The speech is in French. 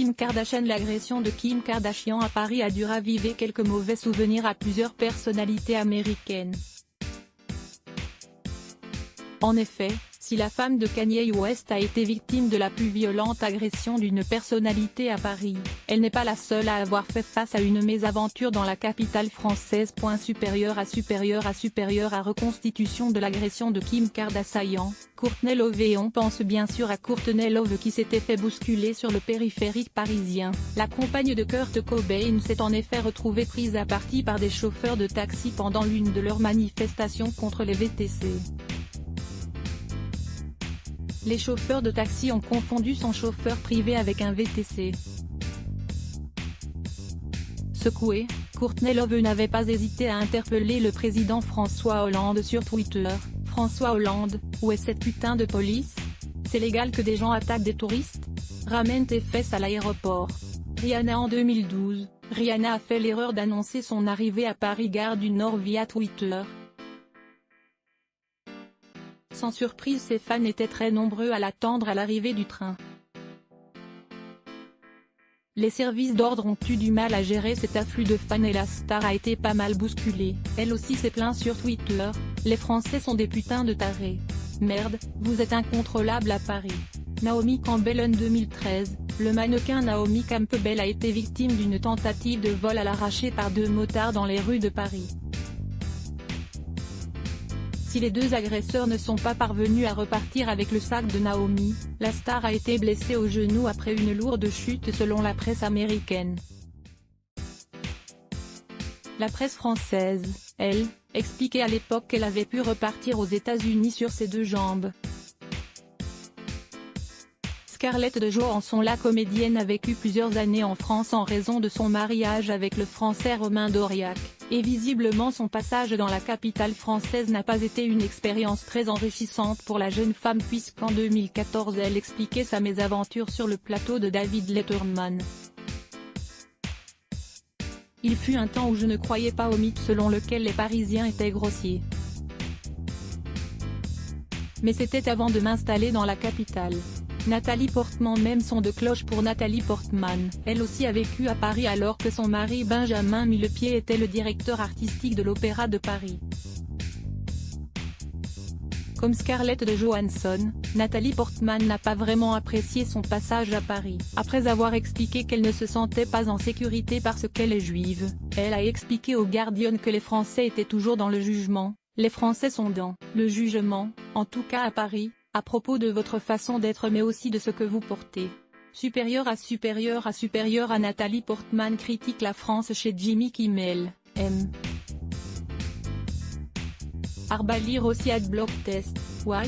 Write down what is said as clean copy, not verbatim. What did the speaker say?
Kim Kardashian. L'agression de Kim Kardashian à Paris a dû raviver quelques mauvais souvenirs à plusieurs personnalités américaines. En effet, si la femme de Kanye West a été victime de la plus violente agression d'une personnalité à Paris, elle n'est pas la seule à avoir fait face à une mésaventure dans la capitale française. Supérieur à reconstitution de l'agression de Kim Kardashian, Courtney Love. Et on pense bien sûr à Courtney Love qui s'était fait bousculer sur le périphérique parisien. La compagne de Kurt Cobain s'est en effet retrouvée prise à partie par des chauffeurs de taxi pendant l'une de leurs manifestations contre les VTC. Les chauffeurs de taxi ont confondu son chauffeur privé avec un VTC. Secouée, Courtney Love n'avait pas hésité à interpeller le président François Hollande sur Twitter. François Hollande, où est cette putain de police? C'est légal que des gens attaquent des touristes? Ramène tes fesses à l'aéroport. Rihanna. En 2012, Rihanna a fait l'erreur d'annoncer son arrivée à Paris Gare du Nord via Twitter. Sans surprise, ses fans étaient très nombreux à l'attendre à l'arrivée du train. Les services d'ordre ont eu du mal à gérer cet afflux de fans et la star a été pas mal bousculée. Elle aussi s'est plaint sur Twitter: les Français sont des putains de tarés. Merde, vous êtes incontrôlable à Paris. Naomi Campbell. En 2013, le mannequin Naomi Campbell a été victime d'une tentative de vol à l'arraché par deux motards dans les rues de Paris. Si les deux agresseurs ne sont pas parvenus à repartir avec le sac de Naomi, la star a été blessée au genou après une lourde chute selon la presse américaine. La presse française, elle, expliquait à l'époque qu'elle avait pu repartir aux États-Unis sur ses deux jambes. Scarlett Johansson. La comédienne a vécu plusieurs années en France en raison de son mariage avec le Français Romain Dauriac, et visiblement son passage dans la capitale française n'a pas été une expérience très enrichissante pour la jeune femme puisqu'en 2014 elle expliquait sa mésaventure sur le plateau de David Letterman. Il fut un temps où je ne croyais pas au mythe selon lequel les Parisiens étaient grossiers. Mais c'était avant de m'installer dans la capitale. Nathalie Portman. Même son de cloche pour Nathalie Portman. Elle aussi a vécu à Paris alors que son mari Benjamin Millepied était le directeur artistique de l'Opéra de Paris. Comme Scarlett Johansson, Nathalie Portman n'a pas vraiment apprécié son passage à Paris. Après avoir expliqué qu'elle ne se sentait pas en sécurité parce qu'elle est juive, elle a expliqué au Guardian que les Français étaient toujours dans le jugement. Les Français sont dans le jugement, en tout cas à Paris, à propos de votre façon d'être mais aussi de ce que vous portez. Supérieur à Nathalie Portman critique la France chez Jimmy Kimmel, M. Lire aussi Adblock Test, why?